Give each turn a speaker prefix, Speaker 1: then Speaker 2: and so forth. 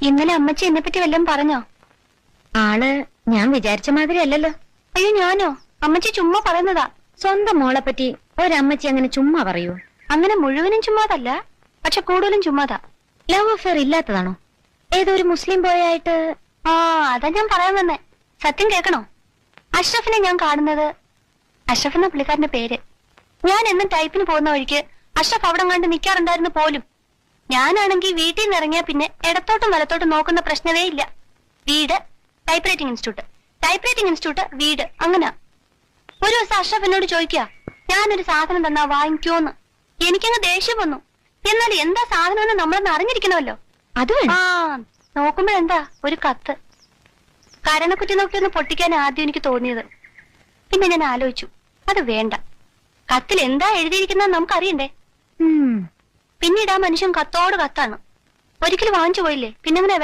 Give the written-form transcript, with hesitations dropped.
Speaker 1: ഇന്നലെ അമ്മച്ചി എന്നെ പറ്റി വല്ലതും പറഞ്ഞോ?
Speaker 2: ആള് ഞാൻ വിചാരിച്ച മാതിരി അല്ലല്ലോ.
Speaker 1: അയ്യോ ഞാനോ? അമ്മച്ചി ചുമ്മാ പറയുന്നതാ.
Speaker 2: സ്വന്തം മോളെ പറ്റി ഒരമ്മച്ചി അങ്ങനെ ചുമ്മാ പറയൂ?
Speaker 1: അങ്ങനെ മുഴുവനും ചുമ്മാതല്ല, പക്ഷെ കൂടുതലും ചുമ്മാതാ.
Speaker 2: Love affair ഇല്ലാത്തതാണോ? ഏതോ ഒരു മുസ്ലിം ബോയായിട്ട്?
Speaker 1: ആ അതാ ഞാൻ പറയാൻ വന്നേ. സത്യം കേൾക്കണോ? അഷ്റഫിനെ ഞാൻ കാണുന്നത്, അഷ്റഫ് എന്ന പുള്ളിക്കാരന്റെ പേര്, ഞാൻ എന്നും ടൈപ്പിന് പോകുന്ന വഴിക്ക് അഷ്റഫ് അവിടെ കണ്ട് നിൽക്കാറുണ്ടായിരുന്നു പോലും. ഞാനാണെങ്കിൽ വീട്ടിൽ നിന്ന് ഇറങ്ങിയ പിന്നെ ഇടത്തോട്ടും വലത്തോട്ടും നോക്കുന്ന പ്രശ്നമേ ഇല്ല. വീട് type writing institute, type writing institute വീട്, അങ്ങനെ. ഒരു ദിവസം അഷ്റഫ് എന്നോട് ചോദിക്കുക, ഞാനൊരു സാധനം തന്നാ വാങ്ങിക്കോന്ന്. എനിക്കങ്ങ് ദേഷ്യം വന്നു. എന്നാൽ എന്താ സാധനം എന്ന് നമ്മളൊന്ന് അറിഞ്ഞിരിക്കണമല്ലോ.
Speaker 2: അത്
Speaker 1: ആ നോക്കുമ്പോഴെന്താ ഒരു കത്ത്. കരണക്കുറ്റി നോക്കി ഒന്ന് പൊട്ടിക്കാൻ ആദ്യം എനിക്ക് തോന്നിയത്. പിന്നെ ഞാൻ ആലോചിച്ചു, അത് വേണ്ട. കത്തിൽ എന്താ എഴുതിയിരിക്കുന്നത് നമുക്കറിയണ്ടേ. പിന്നീട് ആ മനുഷ്യൻ കത്തോട് കത്താണ്. ഒരിക്കലും വാങ്ങിച്ചു പോയില്ലേ, പിന്നെങ്ങനെ